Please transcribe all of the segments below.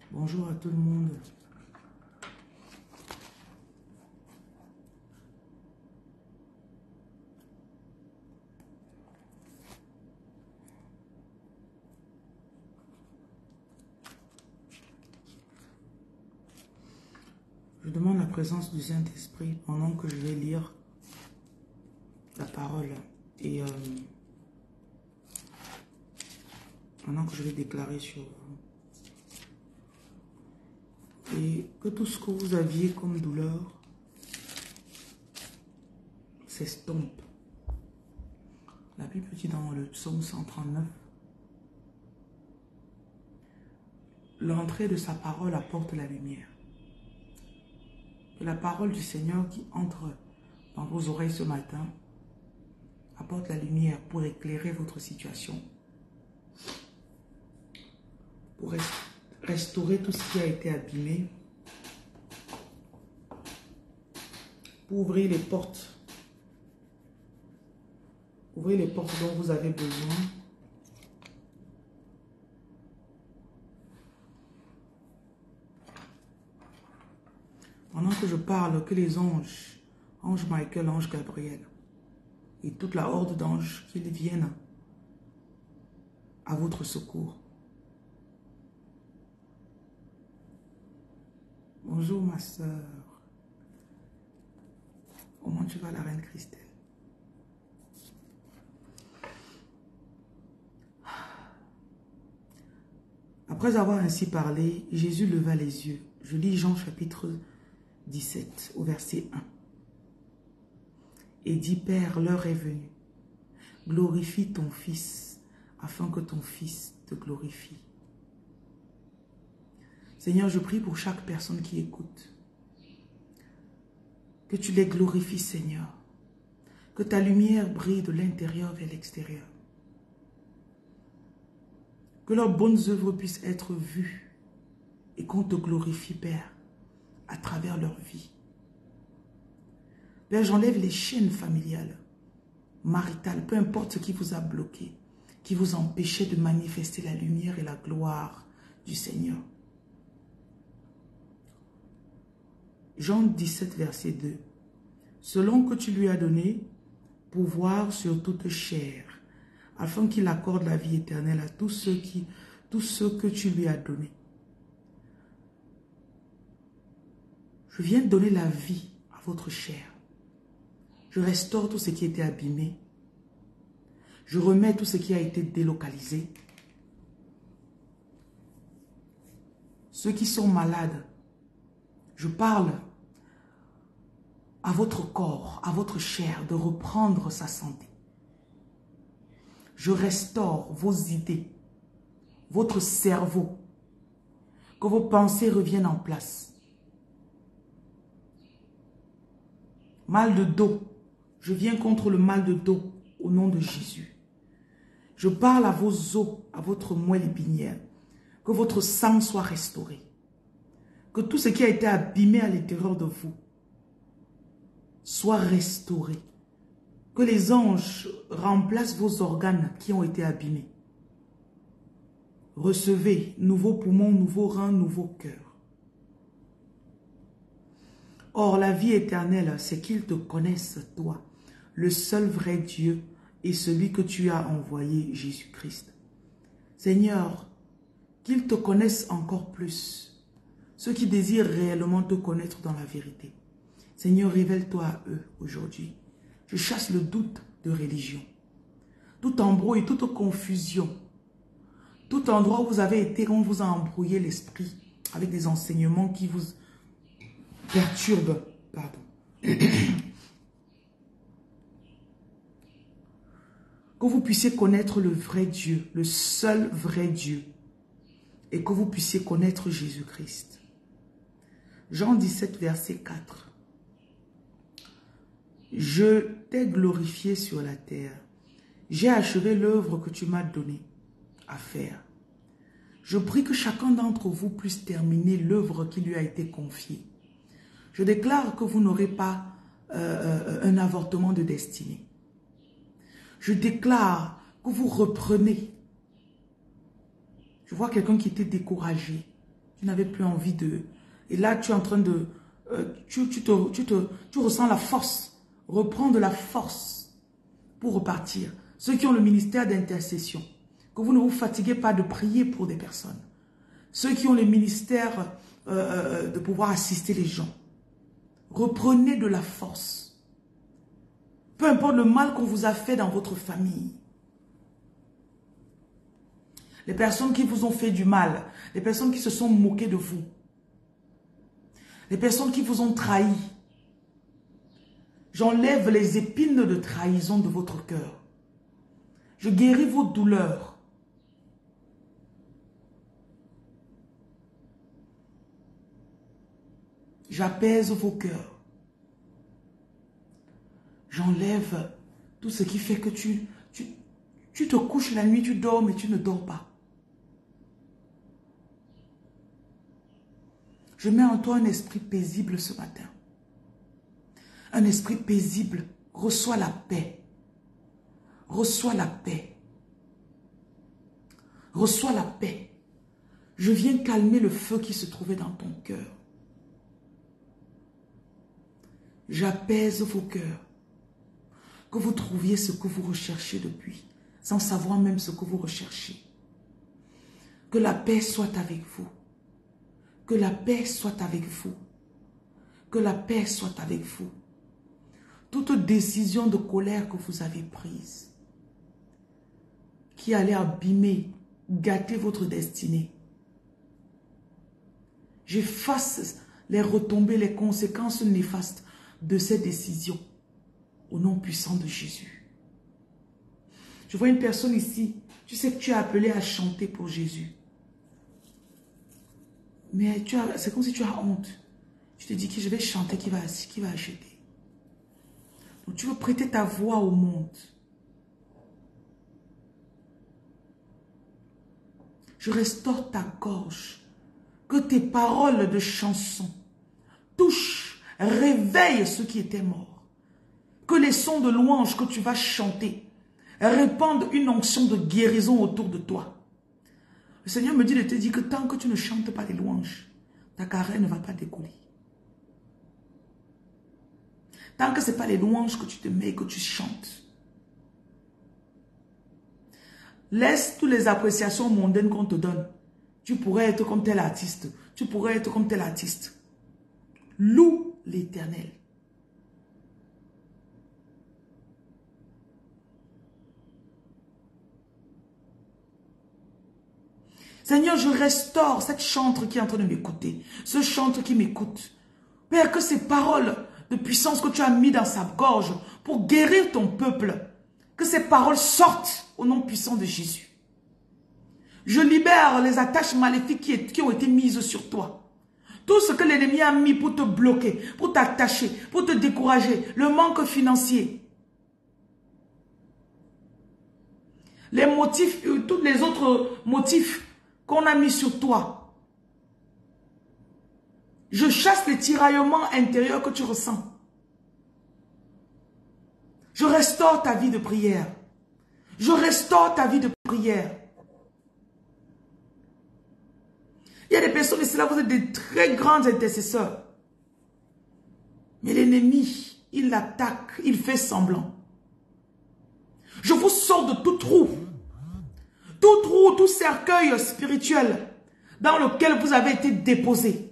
Bonjour à tout le monde. Je demande la présence du Saint-Esprit pendant que je vais lire la parole et pendant que je vais déclarer sur vous. Et que tout ce que vous aviez comme douleur s'estompe. La Bible dit dans le psaume 139, l'entrée de sa parole apporte la lumière. Que la parole du Seigneur qui entre dans vos oreilles ce matin apporte la lumière pour éclairer votre situation, pour restaurer tout ce qui a été abîmé, pour ouvrir les portes dont vous avez besoin. Pendant que je parle, que les anges, ange Michael, ange Gabriel, et toute la horde d'anges, qu'ils viennent à votre secours. Bonjour ma soeur. Comment tu vas, la reine Christelle? Après avoir ainsi parlé, Jésus leva les yeux. Je lis Jean chapitre 17 au verset 1. Et dit, Père, l'heure est venue. Glorifie ton Fils, afin que ton Fils te glorifie. Seigneur, je prie pour chaque personne qui écoute. Que tu les glorifies, Seigneur. Que ta lumière brille de l'intérieur vers l'extérieur. Que leurs bonnes œuvres puissent être vues et qu'on te glorifie, Père, à travers leur vie. Père, j'enlève les chaînes familiales, maritales, peu importe ce qui vous a bloqué, qui vous empêchait de manifester la lumière et la gloire du Seigneur. Jean 17, verset 2. Selon que tu lui as donné pouvoir sur toute chair, afin qu'il accorde la vie éternelle à tous ceux que tu lui as donnés. Je viens donner la vie à votre chair. Je restaure tout ce qui a été abîmé. Je remets tout ce qui a été délocalisé. Ceux qui sont malades, je parle à votre corps, à votre chair, de reprendre sa santé. Je restaure vos idées, votre cerveau, que vos pensées reviennent en place. Mal de dos, je viens contre le mal de dos au nom de Jésus. Je parle à vos os, à votre moelle épinière, que votre sang soit restauré. Que tout ce qui a été abîmé à l'intérieur de vous soit restauré. Que les anges remplacent vos organes qui ont été abîmés. Recevez nouveaux poumons, nouveaux reins, nouveau cœur. Or, la vie éternelle, c'est qu'ils te connaissent, toi, le seul vrai Dieu et celui que tu as envoyé, Jésus-Christ. Seigneur, qu'ils te connaissent encore plus, ceux qui désirent réellement te connaître dans la vérité. Seigneur, révèle-toi à eux aujourd'hui. Je chasse le doute de religion, tout embrouille, toute confusion, tout endroit où vous avez été, on vous a embrouillé l'esprit avec des enseignements qui vous perturbent. Pardon. Que vous puissiez connaître le vrai Dieu, le seul vrai Dieu, et que vous puissiez connaître Jésus-Christ. Jean 17, verset 4. Je t'ai glorifié sur la terre. J'ai achevé l'œuvre que tu m'as donnée à faire. Je prie que chacun d'entre vous puisse terminer l'œuvre qui lui a été confiée. Je déclare que vous n'aurez pas un avortement de destinée. Je déclare que vous reprenez. Je vois quelqu'un qui était découragé. Tu n'avais plus envie de... Et là, tu es en train de... tu ressens la force. Reprends de la force pour repartir. Ceux qui ont le ministère d'intercession, que vous ne vous fatiguez pas de prier pour des personnes. Ceux qui ont le ministère de pouvoir assister les gens. Reprenez de la force. Peu importe le mal qu'on vous a fait dans votre famille. Les personnes qui vous ont fait du mal, les personnes qui se sont moquées de vous, les personnes qui vous ont trahi. J'enlève les épines de trahison de votre cœur. Je guéris vos douleurs. J'apaise vos cœurs. J'enlève tout ce qui fait que tu te couches la nuit, tu dors, mais tu ne dors pas. Je mets en toi un esprit paisible ce matin. Un esprit paisible. Reçois la paix. Reçois la paix. Reçois la paix. Je viens calmer le feu qui se trouvait dans ton cœur. J'apaise vos cœurs. Que vous trouviez ce que vous recherchez depuis, sans savoir même ce que vous recherchez. Que la paix soit avec vous. Que la paix soit avec vous. Que la paix soit avec vous. Toute décision de colère que vous avez prise, qui allait abîmer, gâter votre destinée. J'efface les retombées, les conséquences néfastes de ces décisions au nom puissant de Jésus. Je vois une personne ici, tu sais que tu es appelé à chanter pour Jésus. Mais c'est comme si tu as honte. Tu te dis que je vais chanter, qui va acheter. Donc tu veux prêter ta voix au monde. Je restaure ta gorge. Que tes paroles de chansons touchent, réveillent ceux qui étaient morts. Que les sons de louange que tu vas chanter répandent une onction de guérison autour de toi. Le Seigneur me dit de te dire que tant que tu ne chantes pas les louanges, ta carrière ne va pas décoller. Tant que ce n'est pas les louanges que tu te mets et que tu chantes. Laisse toutes les appréciations mondaines qu'on te donne. Tu pourrais être comme tel artiste. Tu pourrais être comme tel artiste. Loue l'Éternel. Seigneur, je restaure cette chantre qui est en train de m'écouter. Ce chantre qui m'écoute. Père, que ces paroles de puissance que tu as mis dans sa gorge pour guérir ton peuple, que ces paroles sortent au nom puissant de Jésus. Je libère les attaches maléfiques qui ont été mises sur toi. Tout ce que l'ennemi a mis pour te bloquer, pour t'attacher, pour te décourager, le manque financier. Les motifs, tous les autres motifs qu'on a mis sur toi. Je chasse les tiraillements intérieurs que tu ressens. Je restaure ta vie de prière. Je restaure ta vie de prière. Il y a des personnes ici, là, vous êtes des très grands intercesseurs. Mais l'ennemi, il attaque, il fait semblant. Je vous sors de tout trou, tout cercueil spirituel dans lequel vous avez été déposé.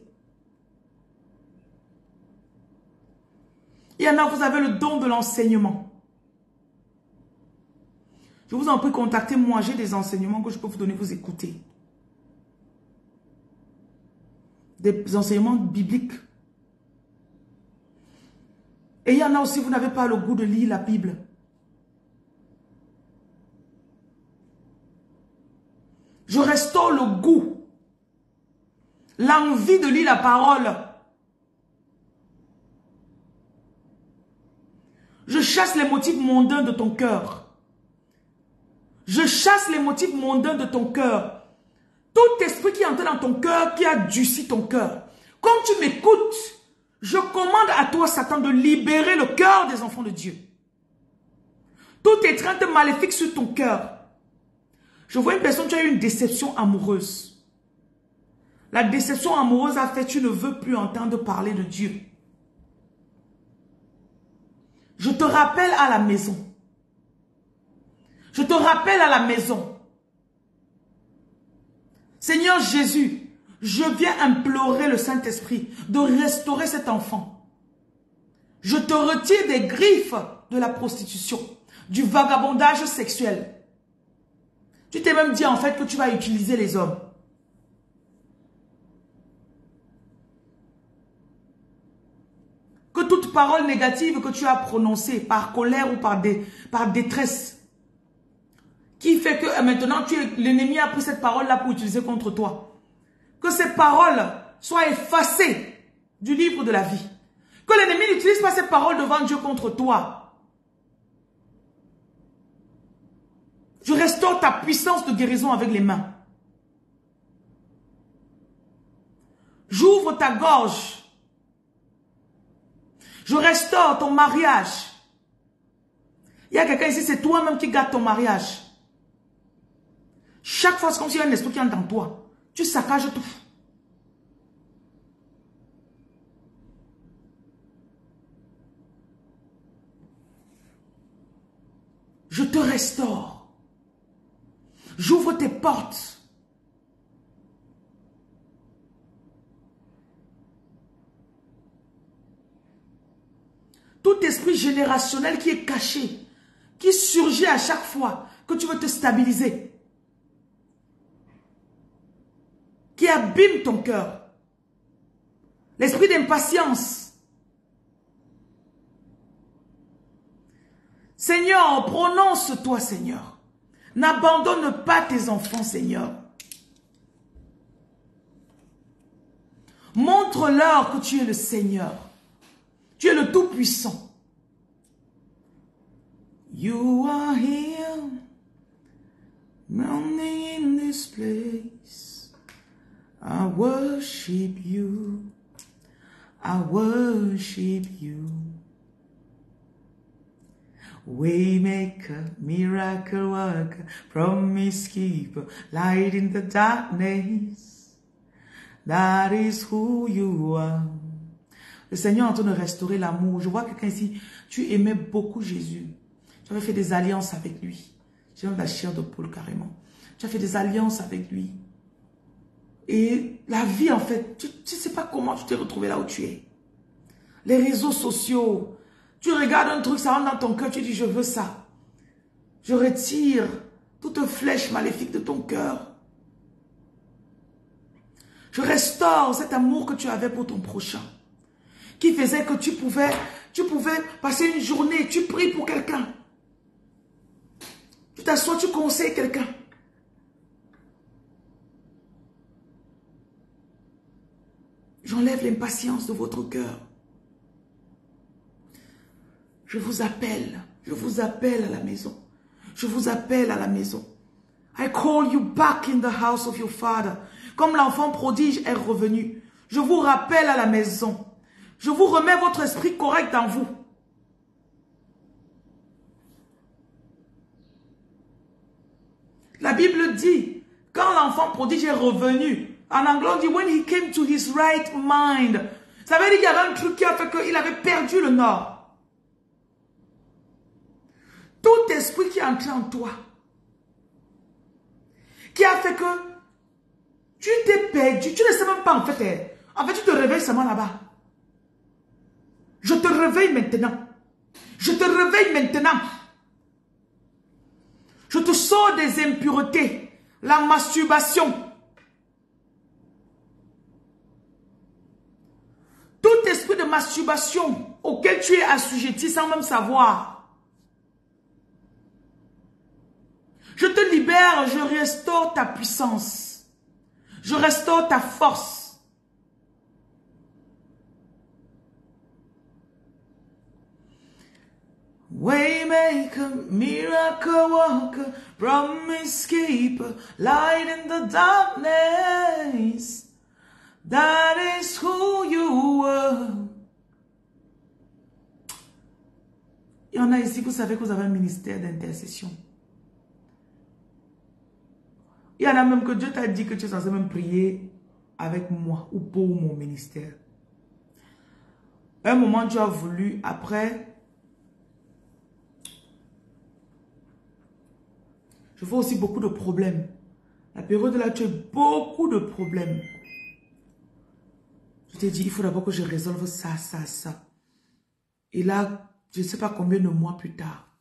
Il y en a, vous avez le don de l'enseignement. Je vous en prie, contactez-moi, j'ai des enseignements que je peux vous donner, vous écoutez. Des enseignements bibliques. Et il y en a aussi, vous n'avez pas le goût de lire la Bible. Je restaure le goût, l'envie de lire la parole. Je chasse les motifs mondains de ton cœur. Je chasse les motifs mondains de ton cœur. Tout esprit qui entre dans ton cœur, qui a durci ton cœur. Comme tu m'écoutes, je commande à toi, Satan, de libérer le cœur des enfants de Dieu. Toute étreinte maléfique sur ton cœur. Je vois une personne, tu as eu une déception amoureuse. La déception amoureuse a fait, tu ne veux plus entendre parler de Dieu. Je te rappelle à la maison. Je te rappelle à la maison. Seigneur Jésus, je viens implorer le Saint-Esprit de restaurer cet enfant. Je te retire des griffes de la prostitution, du vagabondage sexuel. Tu t'es même dit en fait que tu vas utiliser les hommes. Que toute parole négative que tu as prononcée par colère ou par détresse, qui fait que maintenant l'ennemi a pris cette parole-là pour utiliser contre toi. Que ces paroles soient effacées du livre de la vie. Que l'ennemi n'utilise pas ces paroles devant Dieu contre toi. Je restaure ta puissance de guérison avec les mains. J'ouvre ta gorge. Je restaure ton mariage. Il y a quelqu'un ici, c'est toi-même qui gâte ton mariage. Chaque fois, c'est comme s'il y a un esprit qui entre dans toi. Tu saccages tout. Je te restaure. J'ouvre tes portes. Tout esprit générationnel qui est caché, qui surgit à chaque fois que tu veux te stabiliser, qui abîme ton cœur. L'esprit d'impatience. Seigneur, prononce-toi, Seigneur. N'abandonne pas tes enfants, Seigneur. Montre-leur que tu es le Seigneur. Tu es le Tout-Puissant. You are here, running in this place. I worship you. I worship you. Waymaker, miracle worker, promise keeper, light in the darkness. That is who you are. Le Seigneur est en train de restaurer l'amour. Je vois quelqu'un ici, tu aimais beaucoup Jésus. Tu avais fait des alliances avec lui. J'ai de la chair de poule carrément. Tu as fait des alliances avec lui. Et la vie en fait, tu ne sais pas comment tu t'es retrouvé là où tu es. Les réseaux sociaux. Tu regardes un truc, ça rentre dans ton cœur, tu dis je veux ça. Je retire toute flèche maléfique de ton cœur. Je restaure cet amour que tu avais pour ton prochain. Qui faisait que tu pouvais passer une journée, tu pries pour quelqu'un. Tu t'assois, tu conseilles quelqu'un. J'enlève l'impatience de votre cœur. Je vous appelle à la maison. Je vous appelle à la maison. I call you back in the house of your father. Comme l'enfant prodige est revenu. Je vous rappelle à la maison. Je vous remets votre esprit correct en vous. La Bible dit, quand l'enfant prodige est revenu, en anglais on dit, when he came to his right mind. Ça veut dire qu'il y avait un truc qui a fait qu'il avait perdu le nord. Tout esprit qui est entré en toi, qui a fait que tu t'es perdu, tu ne sais même pas en fait. En fait, tu te réveilles seulement là-bas. Je te réveille maintenant. Je te réveille maintenant. Je te sors des impuretés, la masturbation. Tout esprit de masturbation auquel tu es assujetti sans même savoir. Je te libère, je restaure ta puissance. Je restaure ta force. Waymaker, miracle worker, promise keeper, light in the darkness. That is who you were. Il y en a ici, vous savez que vous avez un ministère d'intercession. Il y en a même que Dieu t'a dit que tu es censé même prier avec moi ou pour mon ministère. À un moment, tu as voulu, après... Je fais aussi beaucoup de problèmes. La période là, tu as beaucoup de problèmes. Je t'ai dit, il faut d'abord que je résolve ça, ça, ça. Et là, je ne sais pas combien de mois plus tard,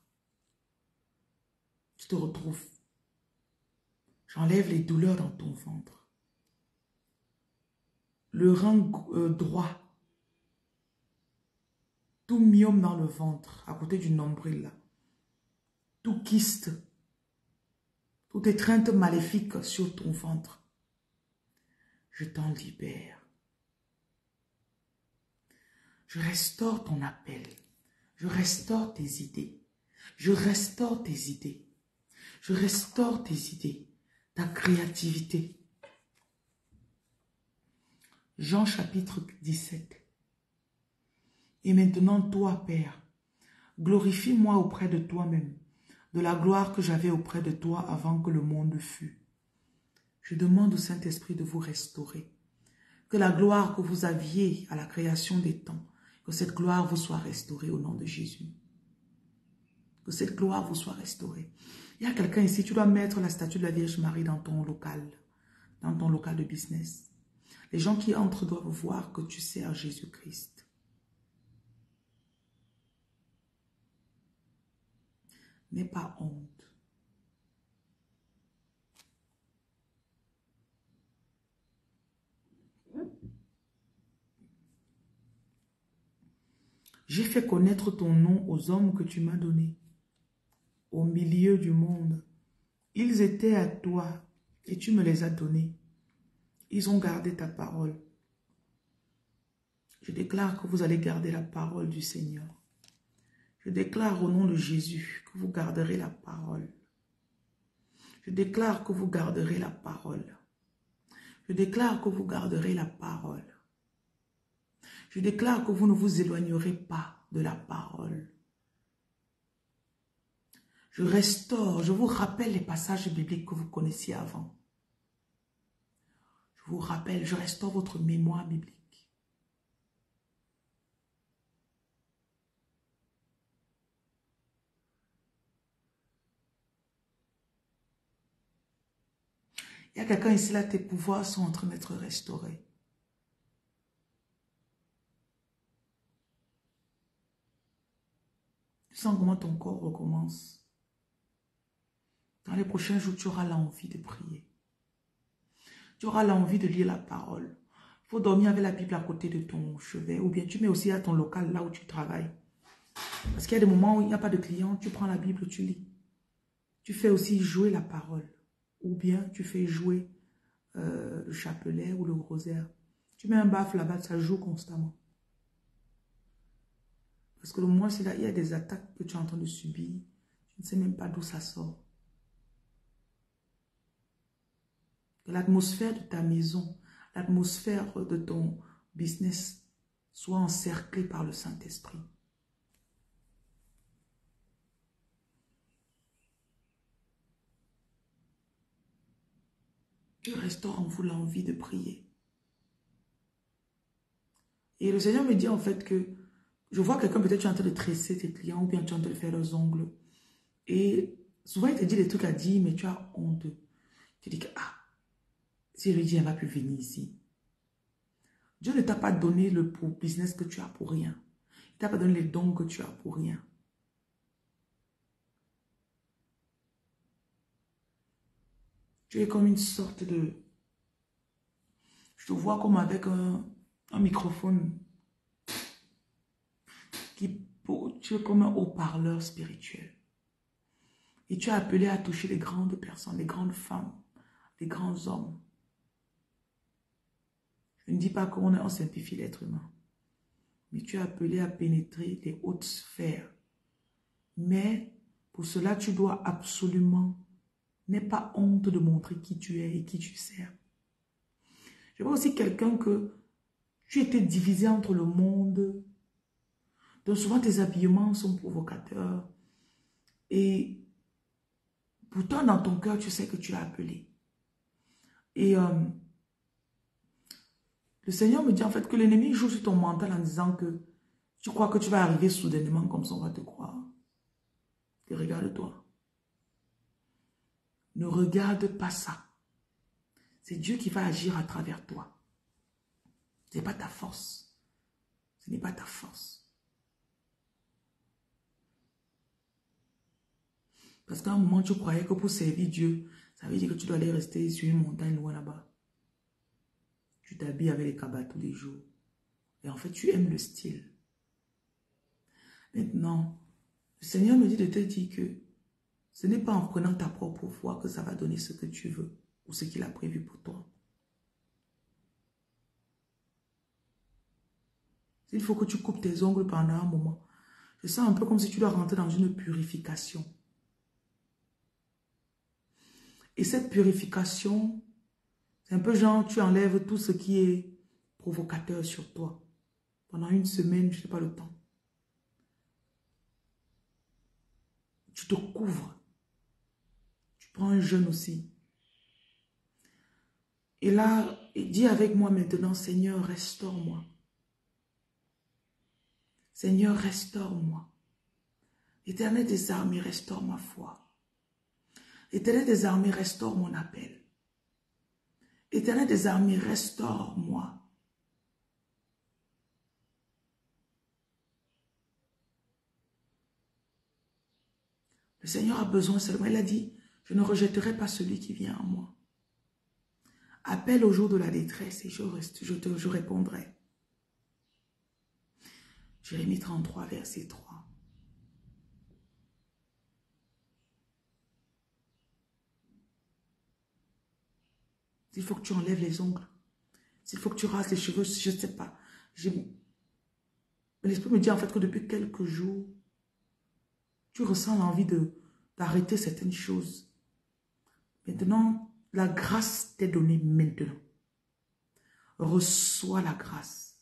tu te retrouves. J'enlève les douleurs dans ton ventre. Le rein droit. Tout myome dans le ventre, à côté du nombril là. Tout kyste. Toute étreinte maléfique sur ton ventre. Je t'en libère. Je restaure ton appel. Je restaure tes idées. Je restaure tes idées. Je restaure tes idées. Ta créativité. Jean chapitre 17. Et maintenant, toi, Père, glorifie-moi auprès de toi-même, de la gloire que j'avais auprès de toi avant que le monde fût. Je demande au Saint-Esprit de vous restaurer. Que la gloire que vous aviez à la création des temps, que cette gloire vous soit restaurée au nom de Jésus. Que cette gloire vous soit restaurée. Il y a quelqu'un ici, tu dois mettre la statue de la Vierge Marie dans ton local de business. Les gens qui entrent doivent voir que tu sers Jésus-Christ. N'aie pas honte. J'ai fait connaître ton nom aux hommes que tu m'as donnés, au milieu du monde. Ils étaient à toi et tu me les as donnés. Ils ont gardé ta parole. Je déclare que vous allez garder la parole du Seigneur. Je déclare au nom de Jésus que vous garderez la parole. Je déclare que vous garderez la parole. Je déclare que vous garderez la parole. Je déclare que vous ne vous éloignerez pas de la parole. Je restaure, je vous rappelle les passages bibliques que vous connaissiez avant. Je vous rappelle, je restaure votre mémoire biblique. Il y a quelqu'un ici, là, tes pouvoirs sont en train d'être restaurés. Tu sens comment ton corps recommence. Dans les prochains jours, tu auras l'envie de prier. Tu auras l'envie de lire la parole. Il faut dormir avec la Bible à côté de ton chevet. Ou bien tu mets aussi à ton local, là où tu travailles. Parce qu'il y a des moments où il n'y a pas de clients, tu prends la Bible, tu lis. Tu fais aussi jouer la parole. Ou bien tu fais jouer le chapelet ou le rosaire. Tu mets un baffle là-bas, ça joue constamment. Parce que le moins, c'est là, il y a des attaques que tu es en train de subir. Tu ne sais même pas d'où ça sort. Que l'atmosphère de ta maison, l'atmosphère de ton business soit encerclée par le Saint-Esprit. Je restaure en vous l'envie de prier. Et le Seigneur me dit en fait que je vois quelqu'un, peut-être tu es en train de tresser tes clients ou bien tu es en train de faire leurs ongles. Et souvent il te dit des trucs à dire, mais tu as honte. Tu dis que, ah, si je lui dis, elle ne va plus venir ici. Dieu ne t'a pas donné le business que tu as pour rien. Il ne t'a pas donné les dons que tu as pour rien. Tu es comme une sorte de... Je te vois comme avec un microphone. Tu es comme un haut-parleur spirituel. Et tu es appelé à toucher les grandes personnes, les grandes femmes, les grands hommes. Je ne dis pas qu'on simplifie l'être humain. Mais tu es appelé à pénétrer les hautes sphères. Mais pour cela, tu dois absolument, n'aie pas honte de montrer qui tu es et qui tu sers. Je vois aussi quelqu'un que tu étais divisé entre le monde. Donc souvent tes habillements sont provocateurs. Et pourtant dans ton cœur, tu sais que tu es appelé. Et le Seigneur me dit en fait que l'ennemi joue sur ton mental en disant que tu crois que tu vas arriver soudainement comme ça on va te croire. Et regarde-toi. Ne regarde pas ça. C'est Dieu qui va agir à travers toi. Ce n'est pas ta force. Ce n'est pas ta force. Parce qu'à un moment, tu croyais que pour servir Dieu, ça veut dire que tu dois aller rester sur une montagne loin là-bas. Tu t'habilles avec les cabas tous les jours. Et en fait, tu aimes le style. Maintenant, le Seigneur me dit de te dire que ce n'est pas en prenant ta propre voie que ça va donner ce que tu veux ou ce qu'il a prévu pour toi. Il faut que tu coupes tes ongles pendant un moment. Je sens un peu comme si tu dois rentrer dans une purification. Et cette purification, c'est un peu genre, tu enlèves tout ce qui est provocateur sur toi. Pendant une semaine, je n'ai pas le temps. Tu te couvres. Tu prends un jeûne aussi. Et là, dis avec moi maintenant, Seigneur, restaure-moi. Seigneur, restaure-moi. Éternel des armées, restaure ma foi. Éternel des armées, restaure mon appel. Éternel des armées, restaure-moi. Le Seigneur a besoin seulement, il a dit, je ne rejetterai pas celui qui vient à moi. Appelle au jour de la détresse et je répondrai. Jérémie 33, verset 3. S'il faut que tu enlèves les ongles, s'il faut que tu rases les cheveux, je ne sais pas. L'Esprit me dit en fait que depuis quelques jours, tu ressens l'envie d'arrêter certaines choses. Maintenant, la grâce t'est donnée maintenant. Reçois la grâce.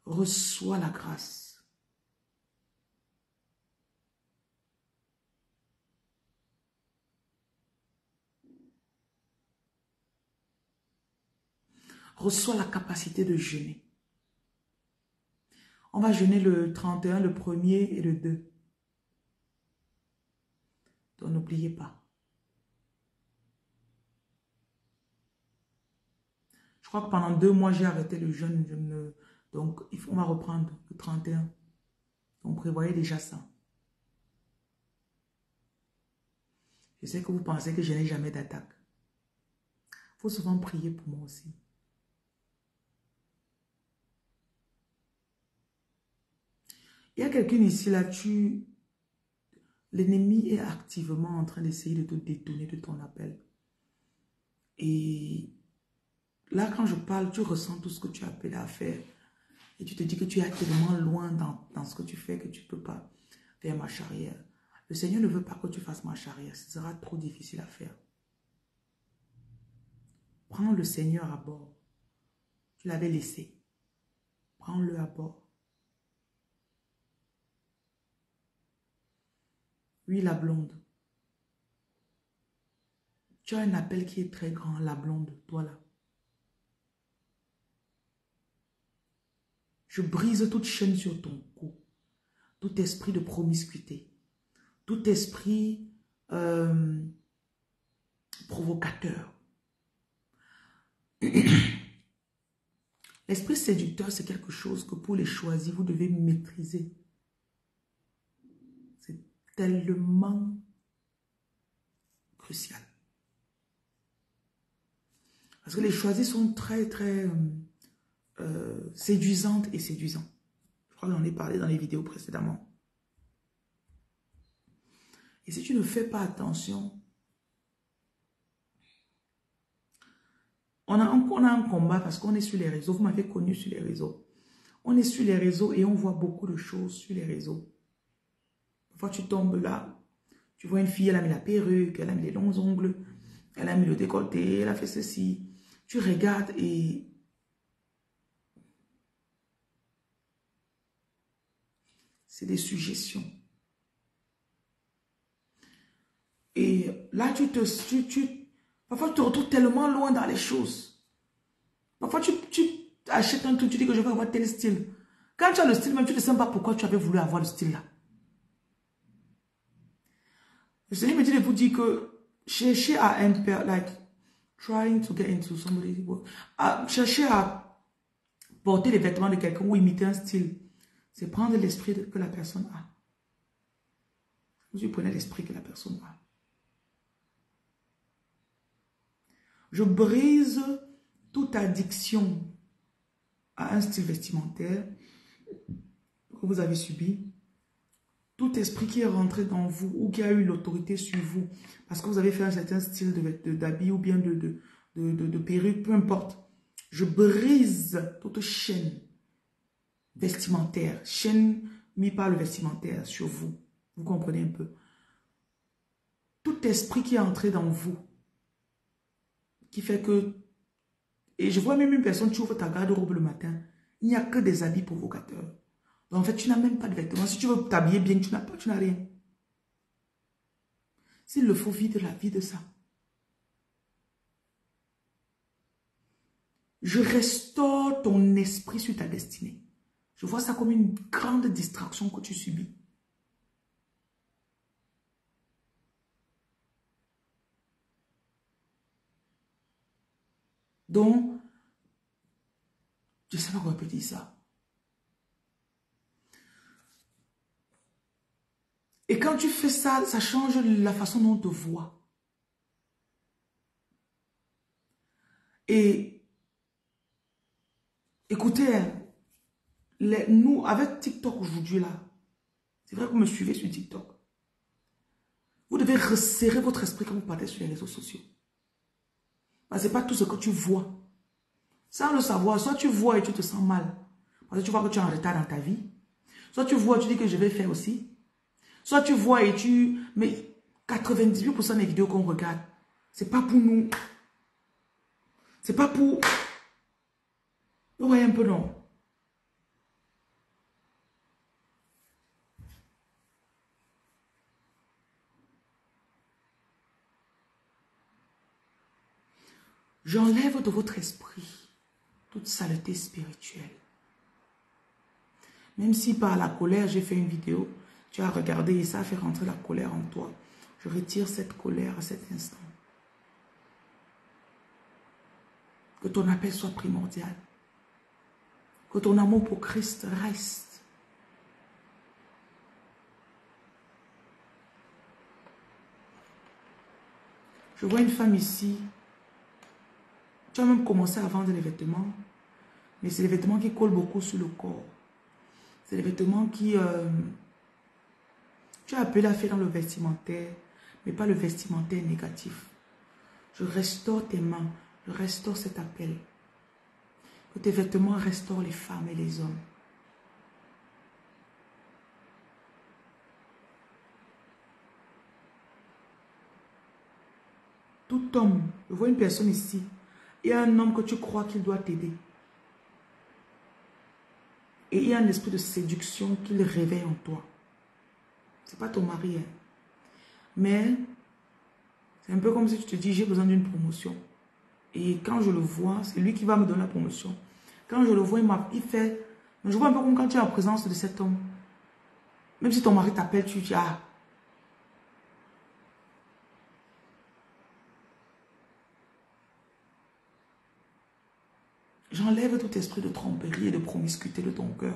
Reçois la grâce. Reçois la capacité de jeûner. On va jeûner le 31, le 1er et le 2. Donc n'oubliez pas. Je crois que pendant 2 mois, j'ai arrêté le jeûne. Donc, on va reprendre le 31. Donc, prévoyez déjà ça. Je sais que vous pensez que je n'ai jamais d'attaque. Il faut souvent prier pour moi aussi. Il y a quelqu'un ici, là, l'ennemi est activement en train d'essayer de te détourner de ton appel. Et là, quand je parle, tu ressens tout ce que tu as appelé à faire. Et tu te dis que tu es tellement loin dans ce que tu fais que tu ne peux pas faire marche arrière. Le Seigneur ne veut pas que tu fasses marche arrière. Ce sera trop difficile à faire. Prends le Seigneur à bord. Tu l'avais laissé. Prends-le à bord. Oui, la blonde. Tu as un appel qui est très grand, la blonde, toi là. Je brise toute chaîne sur ton cou. Tout esprit de promiscuité. Tout esprit provocateur. L'esprit séducteur, c'est quelque chose que pour les choisir, vous devez maîtriser. C'est tellement crucial. Parce que les choisis sont très, très séduisantes et séduisants. Je crois que j'en ai parlé dans les vidéos précédemment. Et si tu ne fais pas attention, on a un combat parce qu'on est sur les réseaux. Vous m'avez connu sur les réseaux. On est sur les réseaux et on voit beaucoup de choses sur les réseaux. Parfois, tu tombes là. Tu vois une fille, elle a mis la perruque, elle a mis les longs ongles, elle a mis le décolleté, elle a fait ceci. Tu regardes et c'est des suggestions. Et là, parfois, tu te retrouves tellement loin dans les choses. Parfois, tu achètes un truc, tu dis que je veux avoir tel style. Quand tu as le style, même tu ne sais pas pourquoi tu avais voulu avoir le style là. Le Seigneur me dit de vous dire que chercher à trying to get into somebody's work. Chercher à porter les vêtements de quelqu'un ou imiter un style. C'est prendre l'esprit que la personne a. Vous prenez l'esprit que la personne a. Je brise toute addiction à un style vestimentaire que vous avez subi. Tout esprit qui est rentré dans vous ou qui a eu l'autorité sur vous parce que vous avez fait un certain style d'habit ou bien de perruque, peu importe. Je brise toute chaîne vestimentaire, chaîne mise par le vestimentaire sur vous. Vous comprenez un peu? Tout esprit qui est entré dans vous, qui fait que... Et je vois même une personne, tu ouvres ta garde-robe le matin, il n'y a que des habits provocateurs. Donc en fait, tu n'as même pas de vêtements. Si tu veux t'habiller bien, tu n'as rien. S'il le faut, vide la vie de ça. Je restaure ton esprit sur ta destinée. Je vois ça comme une grande distraction que tu subis. Donc, je ne sais pas comment on peut dire ça. Et quand tu fais ça, ça change la façon dont on te voit. Et écoutez, nous, avec TikTok aujourd'hui, là, c'est vrai que vous me suivez sur TikTok. Vous devez resserrer votre esprit quand vous partez sur les réseaux sociaux. Parce que ce n'est pas tout ce que tu vois. Sans le savoir, soit tu vois et tu te sens mal. Parce que tu vois que tu es en retard dans ta vie. Soit tu vois et tu dis que je vais faire aussi. Soit tu vois et tu... Mais 98% des vidéos qu'on regarde, c'est pas pour nous. C'est pas pour... Vous voyez un peu, non? J'enlève de votre esprit toute saleté spirituelle. Même si par la colère, j'ai fait une vidéo, tu as regardé et ça a fait rentrer la colère en toi. Je retire cette colère à cet instant. Que ton appel soit primordial. Que ton amour pour Christ reste. Je vois une femme ici. Tu as même commencé à vendre les vêtements. Mais c'est les vêtements qui collent beaucoup sur le corps. C'est les vêtements qui... tu as appelé à faire dans le vestimentaire, mais pas le vestimentaire négatif. Je restaure tes mains. Je restaure cet appel. Que tes vêtements restaurent les femmes et les hommes. Tout homme, je vois une personne ici, il y a un homme que tu crois qu'il doit t'aider. Et il y a un esprit de séduction qu'il réveille en toi. Ce n'est pas ton mari, hein. Mais C'est un peu comme si tu te dis, j'ai besoin d'une promotion. Et quand je le vois, c'est lui qui va me donner la promotion. Quand je le vois, il fait... Je vois un peu comme quand tu es en présence de cet homme. Même si ton mari t'appelle, tu dis, ah. J'enlève tout esprit de tromperie et de promiscuité de ton cœur.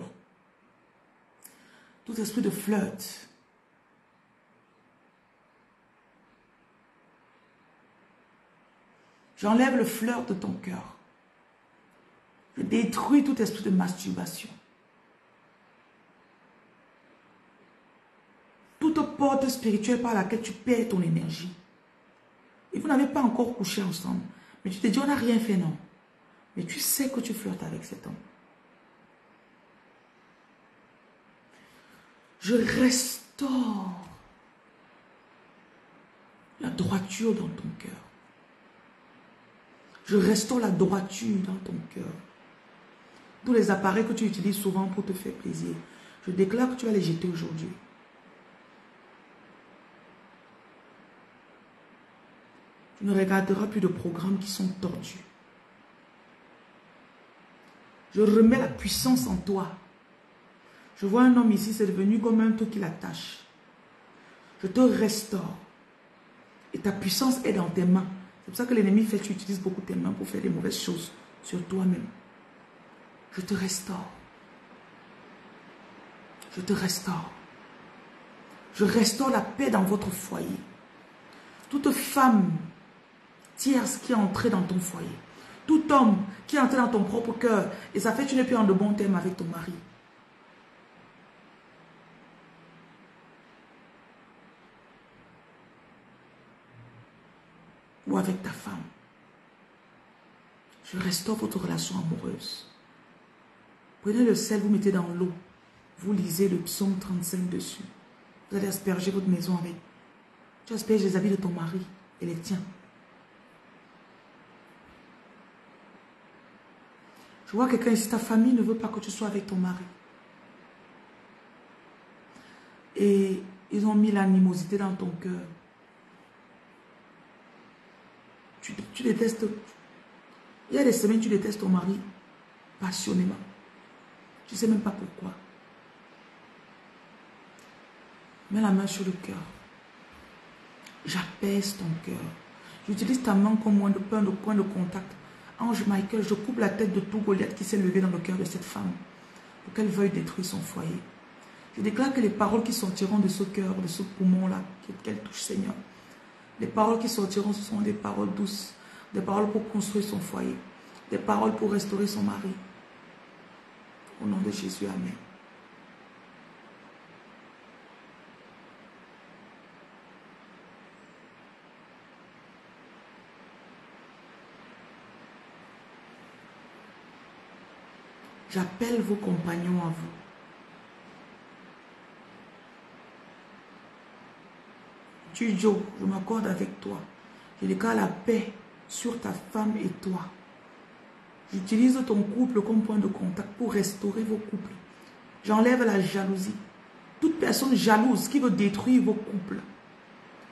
Tout esprit de flirt. J'enlève le flirt de ton cœur. Je détruis tout esprit de masturbation. Toute porte spirituelle par laquelle tu perds ton énergie. Et vous n'avez pas encore couché ensemble. Mais tu te dis, on n'a rien fait, non. Mais tu sais que tu flirtes avec cet homme. Je restaure la droiture dans ton cœur. Je restaure la droiture dans ton cœur. Tous les appareils que tu utilises souvent pour te faire plaisir, je déclare que tu vas les jeter aujourd'hui. Tu ne regarderas plus de programmes qui sont tordus. Je remets la puissance en toi. Je vois un homme ici, c'est devenu comme un truc qui l'attache. Je te restaure. Et ta puissance est dans tes mains. C'est pour ça que l'ennemi fait que tu utilises beaucoup tes mains pour faire des mauvaises choses sur toi-même. Je te restaure. Je te restaure. Je restaure la paix dans votre foyer. Toute femme tierce qui est entrée dans ton foyer. Tout homme qui est entré dans ton propre cœur et ça fait que tu n'es plus en de bons termes avec ton mari. Ou avec ta femme. Je restaure votre relation amoureuse. Prenez le sel, vous mettez dans l'eau. Vous lisez le psaume 35 dessus. Vous allez asperger votre maison avec. Tu asperges les habits de ton mari et les tiens. Je vois quelqu'un ici, ta famille ne veut pas que tu sois avec ton mari. Et ils ont mis l'animosité dans ton cœur. Tu détestes. Il y a des semaines, tu détestes ton mari passionnément. Tu ne sais même pas pourquoi. Mets la main sur le cœur. J'apaise ton cœur. J'utilise ta main comme point de contact. Ange Michael, je coupe la tête de tout Goliath qui s'est levé dans le cœur de cette femme pour qu'elle veuille détruire son foyer. Je déclare que les paroles qui sortiront de ce cœur, de ce poumon-là, qu'elle touche, Seigneur, les paroles qui sortiront, ce sont des paroles douces, des paroles pour construire son foyer, des paroles pour restaurer son mari. Au nom de Jésus, Amen. J'appelle vos compagnons à vous. Tu Joe, je m'accorde avec toi. Je déclare la paix sur ta femme et toi. J'utilise ton couple comme point de contact pour restaurer vos couples. J'enlève la jalousie. Toute personne jalouse qui veut détruire vos couples.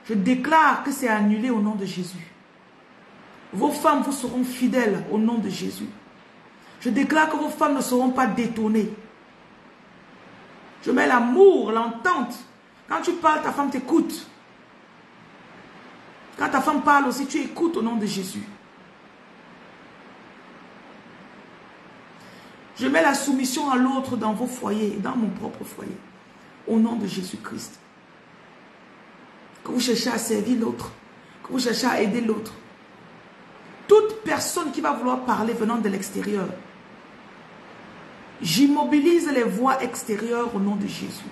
Je déclare que c'est annulé au nom de Jésus. Vos femmes vous seront fidèles au nom de Jésus. Je déclare que vos femmes ne seront pas détonnées. Je mets l'amour, l'entente. Quand tu parles, ta femme t'écoute. Quand ta femme parle aussi, tu écoutes au nom de Jésus. Je mets la soumission à l'autre dans vos foyers, dans mon propre foyer. Au nom de Jésus-Christ. Que vous cherchez à servir l'autre. Que vous cherchez à aider l'autre. Toute personne qui va vouloir parler venant de l'extérieur, j'immobilise les voix extérieures au nom de Jésus.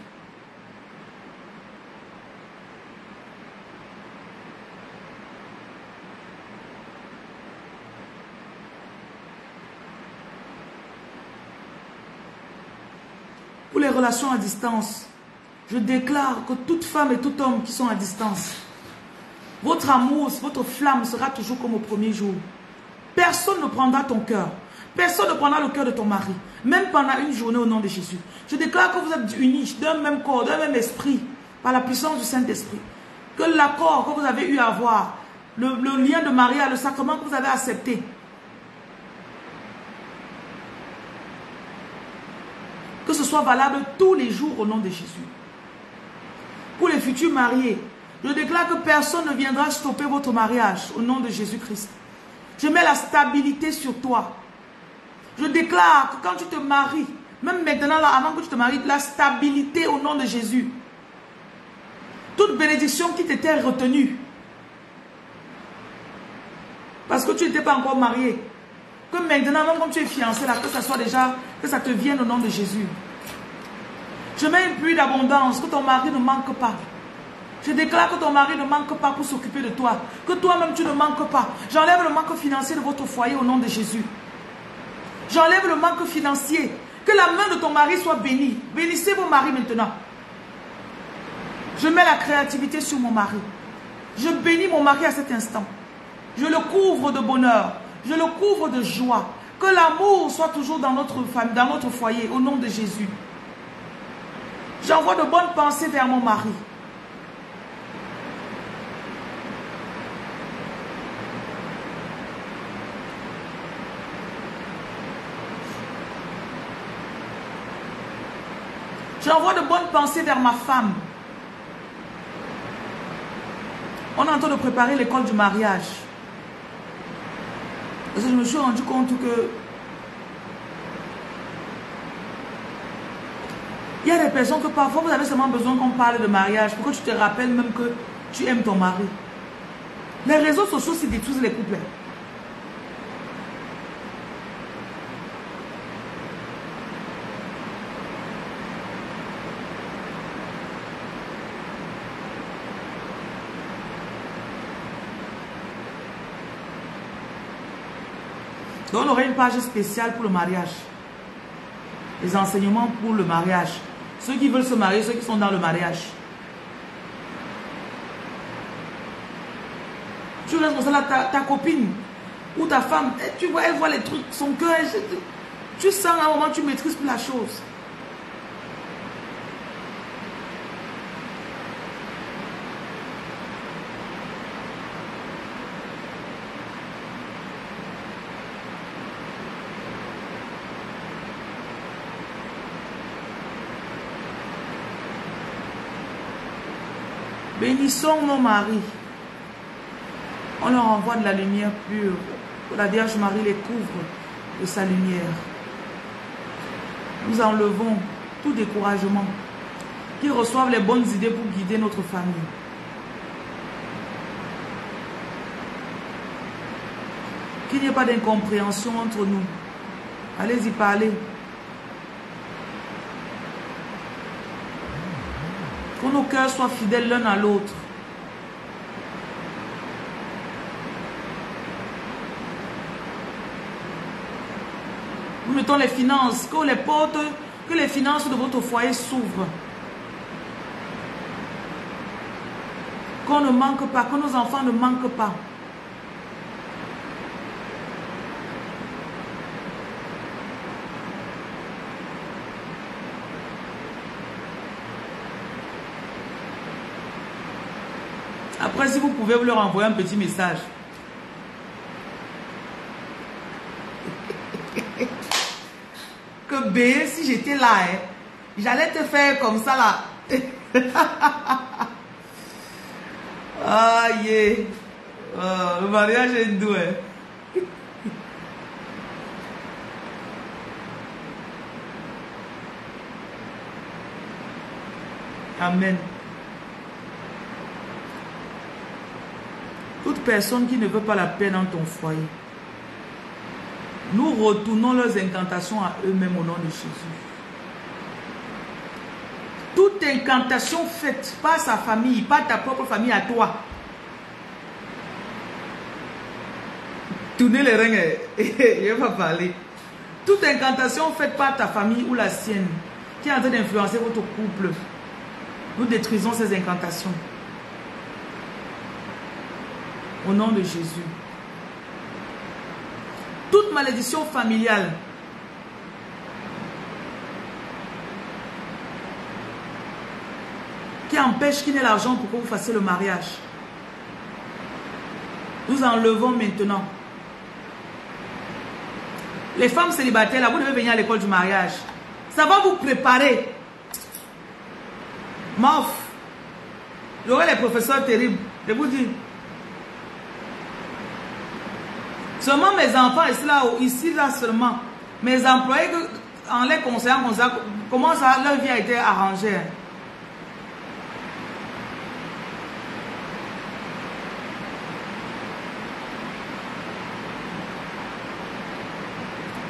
Pour les relations à distance, je déclare que toute femme et tout homme qui sont à distance, votre amour, votre flamme sera toujours comme au premier jour. Personne ne prendra ton cœur. Personne ne prendra le cœur de ton mari. Même pendant une journée au nom de Jésus. Je déclare que vous êtes unis d'un même corps, d'un même esprit. Par la puissance du Saint-Esprit. Que l'accord que vous avez eu à avoir le lien de mariage, le sacrement que vous avez accepté. Que ce soit valable tous les jours au nom de Jésus. Pour les futurs mariés, je déclare que personne ne viendra stopper votre mariage au nom de Jésus-Christ. Je mets la stabilité sur toi. Je déclare que quand tu te maries, même maintenant, là, avant que tu te maries, la stabilité au nom de Jésus. Toute bénédiction qui t'était retenue, parce que tu n'étais pas encore marié, que maintenant, même quand tu es fiancé, là, que ça soit déjà, que ça te vienne au nom de Jésus. Je mets une pluie d'abondance, que ton mari ne manque pas. Je déclare que ton mari ne manque pas pour s'occuper de toi. Que toi-même tu ne manques pas. J'enlève le manque financier de votre foyer au nom de Jésus. J'enlève le manque financier. Que la main de ton mari soit bénie. Bénissez vos maris maintenant. Je mets la créativité sur mon mari. Je bénis mon mari à cet instant. Je le couvre de bonheur. Je le couvre de joie. Que l'amour soit toujours dans notre famille, dans notre foyer au nom de Jésus. J'envoie de bonnes pensées vers mon mari. J'envoie de bonnes pensées vers ma femme. On est en train de préparer l'école du mariage. Parce que je me suis rendu compte que il y a des personnes que parfois vous avez seulement besoin qu'on parle de mariage pour que tu te rappelles même que tu aimes ton mari. Les réseaux sociaux s'y détruisent les couples. Donc on aurait une page spéciale pour le mariage. Les enseignements pour le mariage. Ceux qui veulent se marier, ceux qui sont dans le mariage. Tu restes comme ça là, ta copine ou ta femme, tu vois, elle voit les trucs, son cœur, tu sens à un moment, tu maîtrises plus la chose. Bénissons nos maris. On leur envoie de la lumière pure. Que la Vierge Marie les couvre de sa lumière. Nous enlevons tout découragement. Qu'ils reçoivent les bonnes idées pour guider notre famille. Qu'il n'y ait pas d'incompréhension entre nous. Allez-y parler. Que nos cœurs soient fidèles l'un à l'autre. Nous mettons les finances, que les portes, que les finances de votre foyer s'ouvrent. Qu'on ne manque pas, que nos enfants ne manquent pas. Après, si vous pouvez, vous leur envoyer un petit message. Que B, si j'étais là, hein, j'allais te faire comme ça là. Ah, yeah. Le mariage est doux. Hein. Amen. Toute personne qui ne veut pas la paix dans ton foyer, nous retournons leurs incantations à eux-mêmes au nom de Jésus. Toute incantation faite par sa famille, par ta propre famille à toi. Tournez les reins, je ne vais pas parler. Toute incantation faite par ta famille ou la sienne, qui est en train d'influencer votre couple, nous détruisons ces incantations. Au nom de Jésus. Toute malédiction familiale qui empêche qu'il y ait l'argent pour que vous fassiez le mariage. Nous enlevons maintenant. Les femmes célibataires, là, vous devez venir à l'école du mariage. Ça va vous préparer. Mof. J'aurai les professeurs terribles. Je vous dis. Seulement mes enfants, ici là seulement. Mes employés, en les conseillant comme ça, comment ça, leur vie a été arrangée.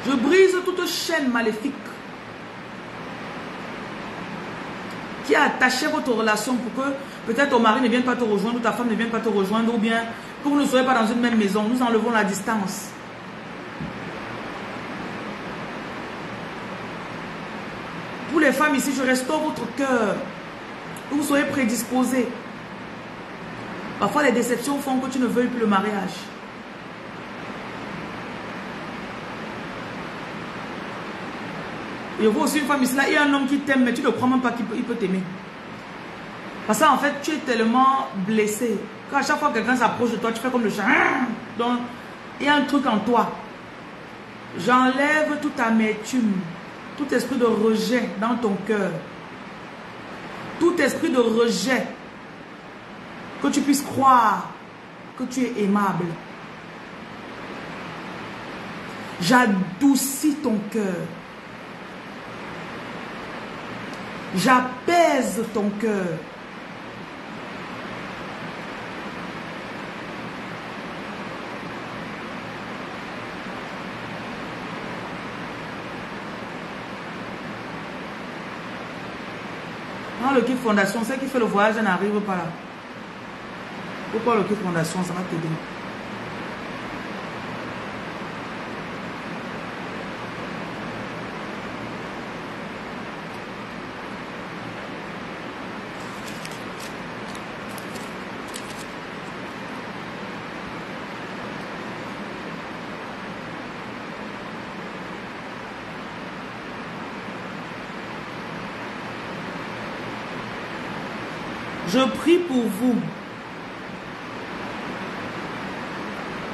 Je brise toute chaîne maléfique qui a attaché votre relation pour que peut-être ton mari ne vienne pas te rejoindre, ou ta femme ne vienne pas te rejoindre, ou bien que vous ne soyez pas dans une même maison. Nous enlevons la distance. Pour les femmes ici, je restaure votre cœur, que vous soyez prédisposés. Parfois, les déceptions font que tu ne veuilles plus le mariage. Je vois aussi une femme ici, là, il y a un homme qui t'aime, mais tu ne crois même pas qu'il peut t'aimer. Parce qu'en fait, tu es tellement blessé. Qu'à chaque fois que quelqu'un s'approche de toi, tu fais comme le chat. Donc, il y a un truc en toi. J'enlève toute amertume, tout esprit de rejet dans ton cœur. Tout esprit de rejet. Que tu puisses croire que tu es aimable. J'adoucis ton cœur. J'apaise ton cœur. Quand le kit fondation, c'est qui fait le voyage, elle n'arrive pas là. Pourquoi le kit fondation, ça va t'aider? Je prie pour vous,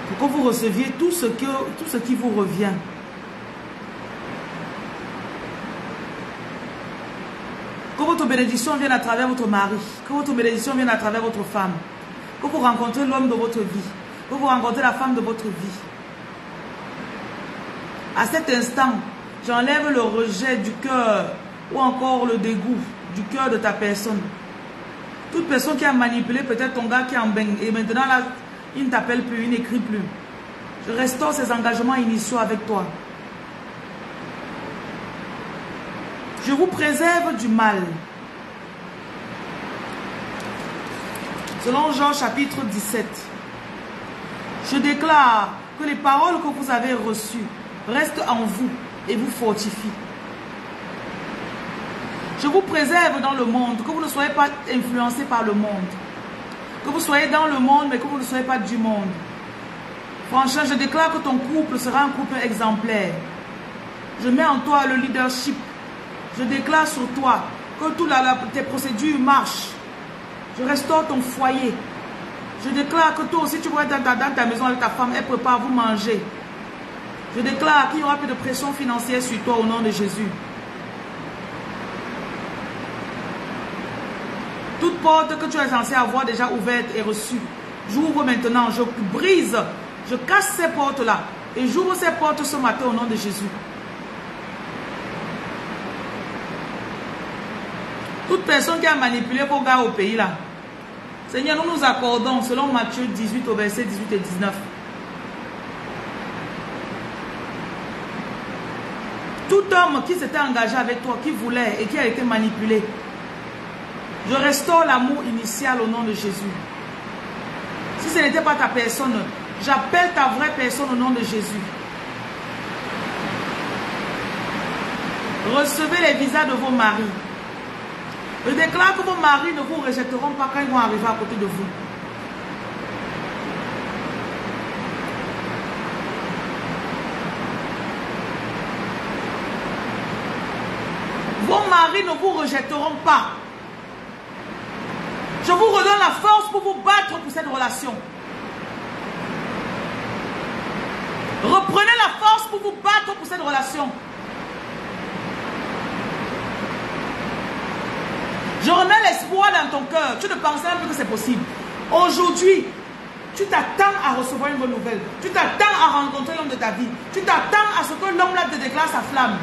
pour que vous receviez tout ce qui vous revient. Que votre bénédiction vienne à travers votre mari, que votre bénédiction vienne à travers votre femme, que vous rencontrez l'homme de votre vie, que vous rencontrez la femme de votre vie. À cet instant, j'enlève le rejet du cœur ou encore le dégoût du cœur de ta personne. Toute personne qui a manipulé peut-être ton gars qui est en baigne et maintenant là, il ne t'appelle plus, il n'écrit plus. Je restaure ses engagements initiaux avec toi. Je vous préserve du mal. Selon Jean chapitre 17, je déclare que les paroles que vous avez reçues restent en vous et vous fortifient. Je vous préserve dans le monde, que vous ne soyez pas influencés par le monde. Que vous soyez dans le monde, mais que vous ne soyez pas du monde. Franchement, je déclare que ton couple sera un couple exemplaire. Je mets en toi le leadership. Je déclare sur toi que toutes tes procédures marchent. Je restaure ton foyer. Je déclare que toi aussi, tu vas être dans ta maison avec ta femme, elle prépare vous manger. Je déclare qu'il n'y aura plus de pression financière sur toi au nom de Jésus. Toute porte que tu es censé avoir déjà ouverte et reçue, j'ouvre maintenant, je brise, je casse ces portes-là et j'ouvre ces portes ce matin au nom de Jésus. Toute personne qui a manipulé vos gars au pays là, Seigneur, nous nous accordons selon Matthieu 18 au verset 18 et 19. Tout homme qui s'était engagé avec toi, qui voulait et qui a été manipulé, je restaure l'amour initial au nom de Jésus. Si ce n'était pas ta personne, j'appelle ta vraie personne au nom de Jésus. Recevez les visas de vos maris. Je déclare que vos maris ne vous rejetteront pas quand ils vont arriver à côté de vous. Vos maris ne vous rejetteront pas. Je vous redonne la force pour vous battre pour cette relation. Reprenez la force pour vous battre pour cette relation. Je remets l'espoir dans ton cœur. Tu ne pensais même pas que c'est possible. Aujourd'hui, tu t'attends à recevoir une bonne nouvelle. Tu t'attends à rencontrer l'homme de ta vie. Tu t'attends à ce que l'homme là te déclare sa flamme.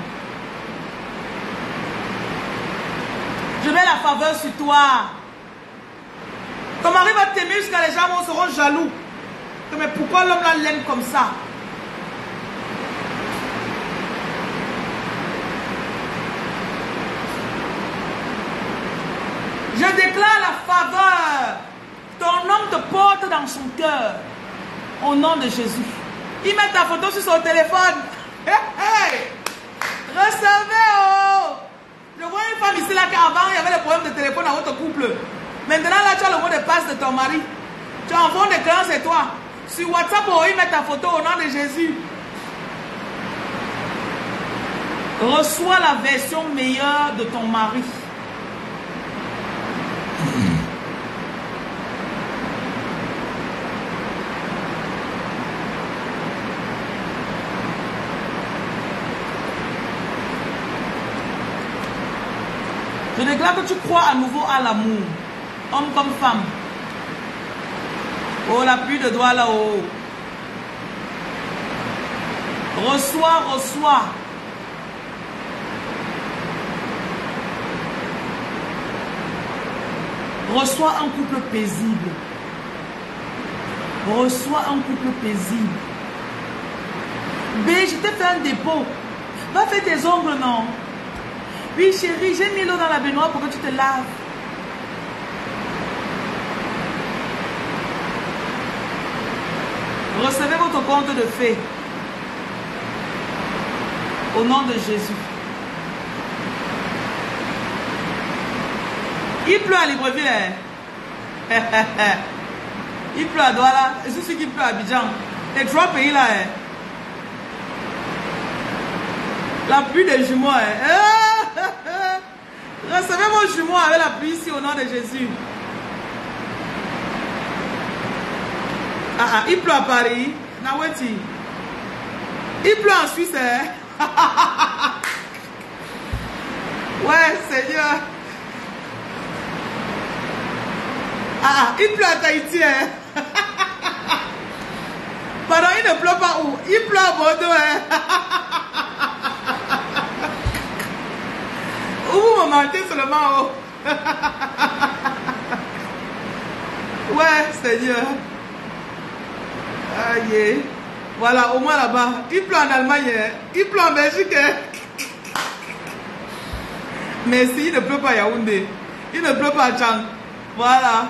Je mets la faveur sur toi. Ton mari va t'aimer jusqu'à les gens seront jaloux. Mais pourquoi l'homme là l'aime comme ça? Je déclare la faveur. Ton homme te porte dans son cœur. Au nom de Jésus. Il met ta photo sur son téléphone. Hey, hey. Recevez, oh. Je vois une femme ici là qu'avant il y avait le problème de téléphone dans votre couple. Maintenant là tu as le mot de passe de ton mari. Tu envoies des clients, c'est toi. Sur WhatsApp, oh, il met ta photo au nom de Jésus. Reçois la version meilleure de ton mari. Je déclare que tu crois à nouveau à l'amour, homme comme femme. Oh, la pluie de doigts là-haut. Reçois, reçois. Reçois un couple paisible. Reçois un couple paisible. B, je t'ai fait un dépôt. Va faire tes ongles, non? Oui, chérie, j'ai mis l'eau dans la baignoire pour que tu te laves. Recevez votre compte de fées. Au nom de Jésus. Il pleut à Libreville. Il pleut à Douala. Et c'est ce qui pleut à Abidjan. Les trois pays là. La pluie des jumeaux. Recevez vos jumeaux avec la pluie ici au nom de Jésus. Il pleut à Paris. Naweti. Il pleut en Suisse. Ouais, Seigneur. Il pleut à Tahiti. Pardon, il ne pleut pas où? Il pleut à Bordeaux. Où vous me mentez seulement? Oh. Ouais, Seigneur. Aïe. Voilà, au moins là-bas. Il pleut en Allemagne. Il pleut en Belgique. Mais si, il ne pleut pas à Yaoundé. Il ne pleut pas à Chang. Voilà.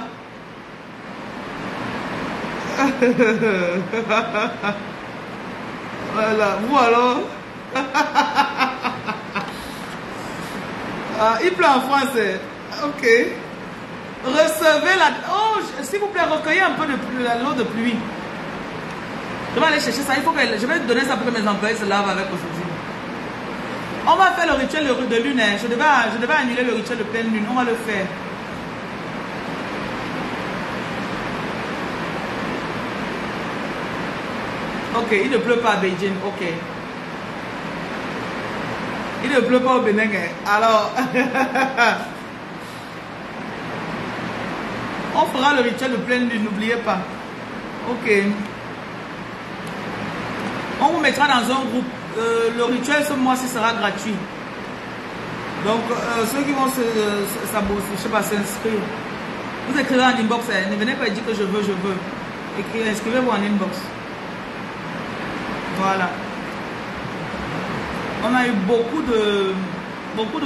Voilà. Vous alors? Il pleut en France. Ok. Recevez la... Oh, s'il vous plaît, recueillez un peu de l'eau de pluie. Je vais aller chercher ça. Il faut que je vais donner ça pour que mes employés se lavent avec aujourd'hui. On va faire le rituel de lune. Je devais annuler le rituel de pleine lune. On va le faire. Ok, il ne pleut pas à Beijing. Ok. Il ne pleut pas au Bénin. Alors, on fera le rituel de pleine lune, n'oubliez pas. Ok. On vous mettra dans un groupe. Le rituel ce mois-ci sera gratuit. Donc, ceux qui vont s'inscrire, vous écrivez en inbox. Ne venez pas dire que je veux. Inscrivez-vous en inbox. Voilà. On a eu beaucoup de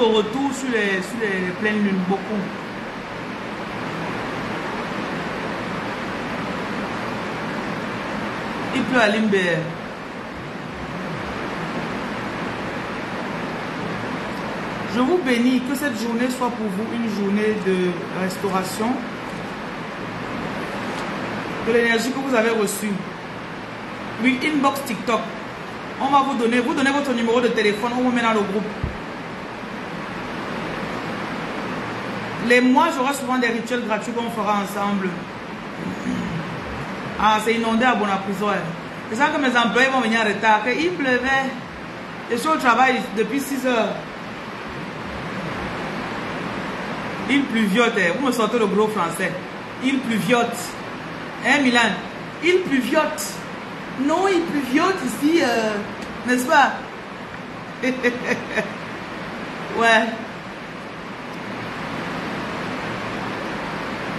retours sur les pleines lunes. Beaucoup. Il pleut à Limbert. Je vous bénis, que cette journée soit pour vous une journée de restauration. De l'énergie que vous avez reçue. Oui, inbox TikTok. On va vous donner votre numéro de téléphone, on vous met dans le groupe. Les mois, j'aurai souvent des rituels gratuits qu'on fera ensemble. C'est inondé à Bonaprison. C'est ça que mes employés vont venir en retard. Il pleuvait. Je suis au travail depuis 6 heures. Il pluviote. Vous me sortez le gros français. Il pluviote. Hein, Milan? Il pluviote. Non, il pluviote ici. N'est-ce pas? Ouais.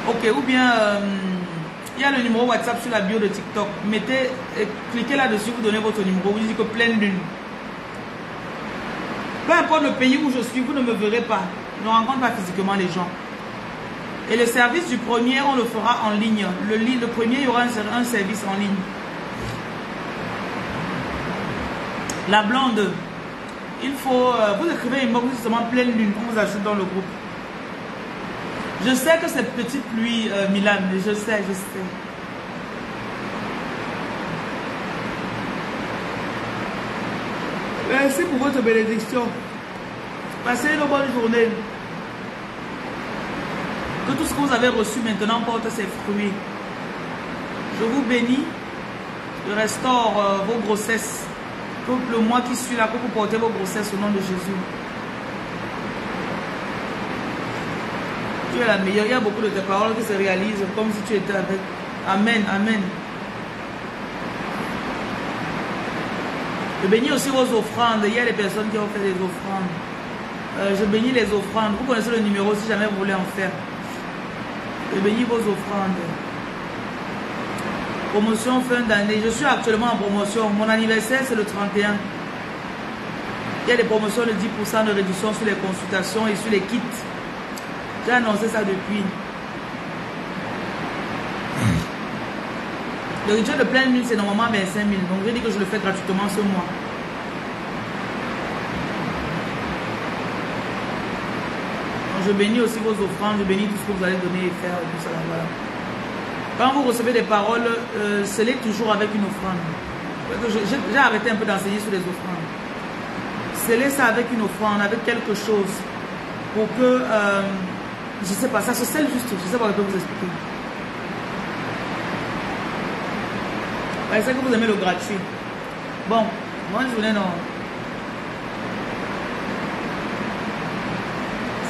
Ok, ou bien il y a le numéro WhatsApp sur la bio de TikTok. Mettez, cliquez là-dessus, vous donnez votre numéro. Vous dites que pleine lune. Peu importe le pays où je suis, vous ne me verrez pas. Je ne rencontre pas physiquement les gens. Et le service du premier, on le fera en ligne. Le premier, il y aura un service en ligne. La blonde, il faut... vous écrivez une box justement pleine lune. On vous ajoute dans le groupe. Je sais que c'est petite pluie, Milan. Je sais. Merci pour votre bénédiction. Passez une bonne journée. Que tout ce que vous avez reçu maintenant porte ses fruits. Je vous bénis. Je restaure vos grossesses. Que le mois qui suit là, que vous portez vos grossesses au nom de Jésus. Tu es la meilleure. Il y a beaucoup de tes paroles qui se réalisent comme si tu étais avec. Amen, amen. Je bénis aussi vos offrandes. Il y a des personnes qui ont fait des offrandes. Je bénis les offrandes. Vous connaissez le numéro si jamais vous voulez en faire. Je bénis vos offrandes. Promotion fin d'année. Je suis actuellement en promotion. Mon anniversaire, c'est le 31. Il y a des promotions de 10% de réduction sur les consultations et sur les kits. J'ai annoncé ça depuis. Le rituel de pleine lune, c'est normalement 25 000. Donc, j'ai dit que je le fais gratuitement ce mois. Donc, je bénis aussi vos offrandes. Je bénis tout ce que vous allez donner et faire. Tout ça, voilà. Quand vous recevez des paroles, scellez toujours avec une offrande. J'ai arrêté un peu d'enseigner sur les offrandes. Scellez ça avec une offrande, avec quelque chose. Pour que, je ne sais pas, ça se scelle juste. Je ne sais pas, je peux vous expliquer. Ouais, c'est que vous aimez le gratuit. Bon, bonne journée, non.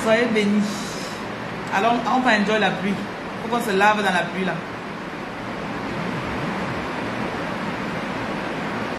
Soyez bénis. Alors, on va enjoy la pluie. Il faut qu'on se lave dans la pluie, là.